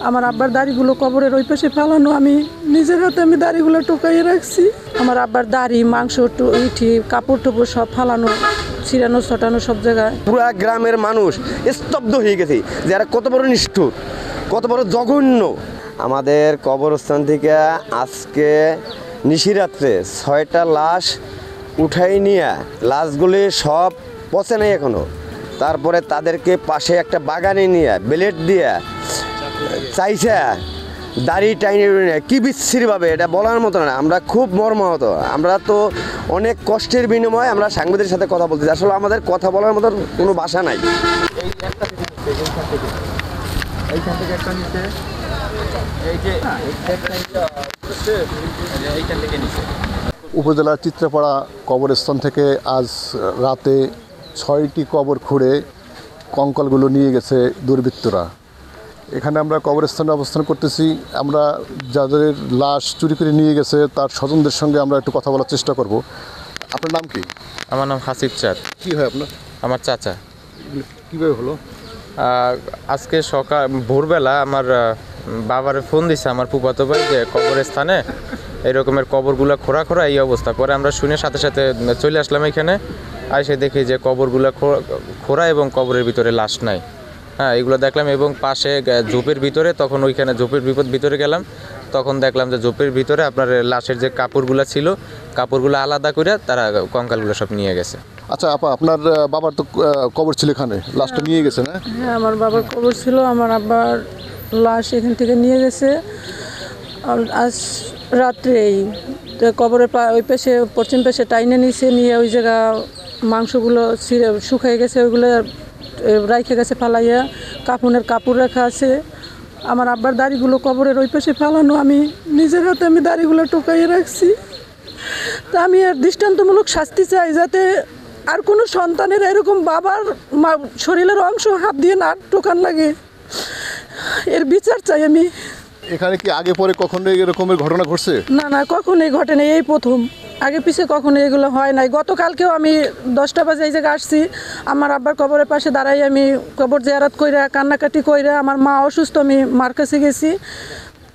আমার আব্বার দাড়িগুলো কবরের ওই পাশে ফেলানো, আমি নিজের হাতে আমি দাড়িগুলো টোকাইয়ে রাখছি। আমার আব্বার দাড়ি, মাংস, ইঠি, কাপড় টুপড় সব ফালানো, ছিড়ানো ছটানো সব জায়গায়। পুরা গ্রামের মানুষ স্তব্ধ হয়ে গেছে যে এরা কত বড় নিষ্ঠুর, কত বড় জঘন্য। আমাদের কবরস্থান থেকে আজকে নিশিরাত্রে 6টা লাশ উঠাই নিয়ে, লাশগুলি সব পচে নেই এখনো। তারপরে তাদেরকে পাশে একটা বাগানে নিয়ে ব্লেড দিয়ে চাইছে দাড়ি টাইনে কি বিচ্ছিরিভাবে, এটা বলার মতো না। আমরা খুব মর্মাহত। আমরা তো অনেক কষ্টের বিনিময়ে আমরা সাংবাদিকের সাথে কথা বলতেছি, আসলে আমাদের কথা বলার মতো কোনো ভাষা নাই। এইখান থেকে একটা নিচে, এইখান থেকে নিচে। উপজেলার চিত্রপাড়া কবরস্থান থেকে আজ রাতে 6টি কবর খুঁড়ে কঙ্কালগুলো নিয়ে গেছে দুর্বৃত্তরা। এখানে আমরা কবরস্থানে অবস্থান করতেছি। আমরা যাদের লাশ চুরি করে নিয়ে গেছে তার স্বজনদের সঙ্গে আমরা একটু কথা বলার চেষ্টা করব। আপনার নাম কি? আমার নাম হাসিব চাঁদ। কি হয় আপনার? আমার চাচা। কীভাবে হলো? আজকে সকাল ভোরবেলা আমার বাবারে ফোন দিছে আমার ফুফাতো ভাই যে কবরস্থানে এই রকমের কবরগুলো খোঁড়া খোঁড়া এই অবস্থা। পরে আমরা শুনে সাথে সাথে চলে আসলাম এখানে। এসে দেখি যে কবরগুলো খোঁড়া এবং কবরের ভিতরে লাশ নাই। হ্যাঁ, এগুলো দেখলাম এবং পাশে ঝোপের ভিতরে, তখন ওইখানে ঝোপের ভিতরে গেলাম, তখন দেখলাম যে ঝোপের ভিতরে আপনার লাশের যে কাপড়গুলো ছিল, কাপড়গুলো আলাদা করে তারা কঙ্কালগুলো সব নিয়ে গেছে। আচ্ছা আপা, আপনার বাবার তো কবর ছিল এখানে, লাশটা নিয়ে গেছে না? হ্যাঁ, আমার বাবার কবর ছিল, আমার আব্বার লাশ এখান থেকে নিয়ে গেছে আজ রাত্রেই। তো কবরের ওই পাশে পশ্চিম পাশে টাইনে নিচে নিয়ে ওই জায়গা মাংসগুলো শুকিয়ে গেছে, ওইগুলো রাইখে গেছে ফালাইয়া। কাফনের কাপড় রাখা আছে। আমার আব্বার দাড়িগুলো কবরের ওই পাশে ফেলানো, আমি নিজের হাতে আমি দাড়িগুলো টোকাইয়ে রাখছি। তা আমি আর দৃষ্টান্তমূলক শাস্তি চাই, যাতে আর কোনো সন্তানের এরকম বাবার শরীরের অংশ হাত দিয়ে না টোকান লাগে, এর বিচার চাই আমি। এখানে কি আগে পরে কখনো এরকমের ঘটনা ঘটছে? না না, কখনোই ঘটেনি, এই প্রথম। আগে পিছে কখনো এগুলো হয় নাই। গতকালকেও আমি 10টা বাজে এই জায়গায় আসছি। আমার আব্বার কবরের পাশে দাঁড়াই আমি কবর জিয়ারত কইরা কান্নাকাটি কইরা, আমার মা অসুস্থ, আমি মার কাছে গেছি।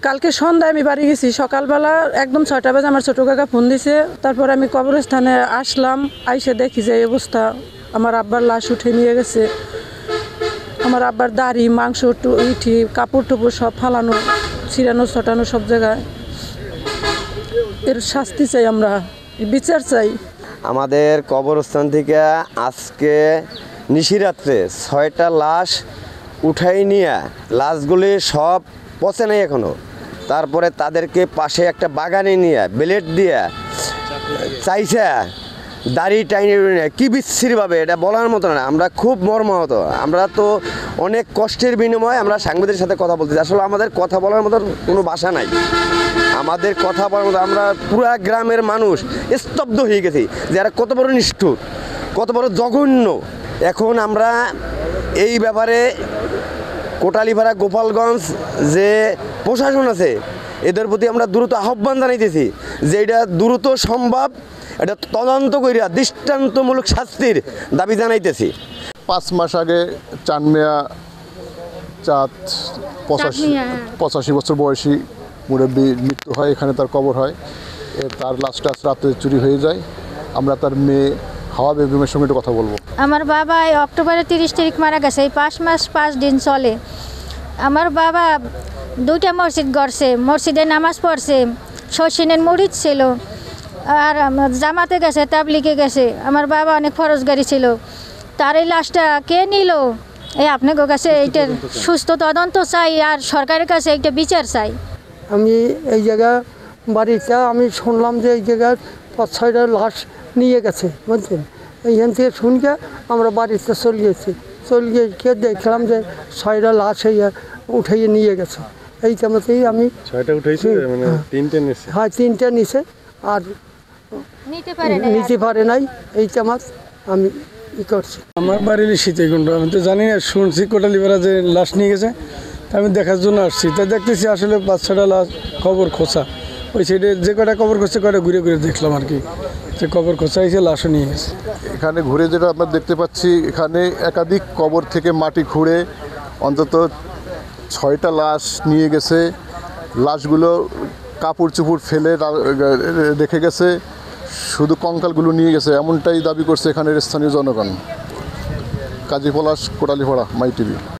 কালকে সন্ধ্যায় আমি বাড়ি গেছি, সকালবেলা একদম 6টা বাজে আমার ছোটো কাকা ফোন দিছে। তারপর আমি কবরস্থানে আসলাম, আইসে দেখি যে এই অবস্থা, আমার আব্বার লাশ উঠে নিয়ে গেছে। আমার আব্বার দাড়ি, মাংস, ইঠি, কাপড় টুপড় সব ফালানো, ছিড়ানো ছটানো সব জায়গায়। এর শাস্তি চাই আমরা, বিচার চাই। আমাদের কবরস্থান থেকে আজকে নিশিরাত্রে 6টা লাশ উঠাই নিয়ে, লাশগুলি সব পচে নেই এখনো। তারপরে তাদেরকে পাশে একটা বাগানে নিয়ে ব্লেড দিয়ে চাইছে দাড়ি টাইনে কি বিচ্ছিরিভাবে, এটা বলার মতো না। আমরা খুব মর্মাহত। আমরা তো অনেক কষ্টের বিনিময়ে আমরা সাংবাদিকের সাথে কথা বলতেছি, আসলে আমাদের কথা বলার মতো কোনো ভাষা নাই। আমাদের কথা বলার মতো, আমরা পুরা গ্রামের মানুষ স্তব্ধ হয়ে গেছি যে এরা কত বড় নিষ্ঠুর, কত বড় জঘন্য। এখন আমরা এই ব্যাপারে কোটালীপাড়া, গোপালগঞ্জ যে প্রশাসন আছে, এদের প্রতি আমরা দ্রুত আহ্বান জানাইতেছি যে এটা দ্রুত সম্ভব এটা তদন্ত করিয়া দৃষ্টান্তমূলক শাস্তির দাবি জানাইতেছি। 5 মাস আগে চানমিয়া চাঁদ 85 বছর বয়সী মুরব্বীর মৃত্যু হয়, এখানে তার কবর হয়। তার লাশটা রাতে চুরি হয়ে যায়। আমরা তার মেয়ে হাওয়া বেগমের সঙ্গে একটু কথা বলবো। আমার বাবা এই অক্টোবরের 30 তারিখ মারা গেছে। এই 5 মাস 5 দিন চলে। আমার বাবা 2টা মসজিদ গড়ছে, মসজিদে নামাজ পড়ছে, শশিনের মুরিদ ছিল, আর জামাতে গেছে, তাবলিগে গেছে। আমার বাবা অনেক ফরজগারি ছিল। তার এই লাশটা কে নিল, এই আপনার কাছে এইটার সুস্থ তদন্ত চাই, আর সরকারের কাছে এইটা বিচার চাই। আমি এই জায়গা বাড়িতে আমি শুনলাম যে এই জায়গায় 5-6টা লাশ নিয়ে গেছে, বুঝছেন। এইখান থেকে শুনকে আমরা বাড়িতে চলে গিয়ে দেখলাম যে 6টা লাশ উঠিয়ে নিয়ে গেছে। এই তেমতেই আমি 6টা উঠেছি, মানে 3টে নিছে। হ্যাঁ, 3টে নিছে, আর নিতে পারে নাই। এই চামাচ আমি করছি। আমার বাড়ির শীতকুণ্ড, আমি তো জানি না, শুনছি কোটালীপাড়া যে লাশ নিয়ে গেছে, তা আমি দেখার জন্য আসছি। তা দেখতেছি আসলে 5-6টা লাশ কবর খোঁচা। ওই সাইডে যে কটা কবর খোঁজছে কটা ঘুরে ঘুরে দেখলাম আর কি, যে কবর খোঁচা হয়েছে, লাশও নিয়ে গেছে। এখানে ঘুরে যেটা আমরা দেখতে পাচ্ছি, এখানে একাধিক কবর থেকে মাটি খুঁড়ে অন্তত 6টা লাশ নিয়ে গেছে। লাশগুলো কাপড় চোপড় ফেলে রেখে গেছে, শুধু কঙ্কালগুলো নিয়ে গেছে, এমনটাই দাবি করছে এখানের স্থানীয় জনগণ। কাজী পলাশ, কোটালীপাড়া, মাই টিভি।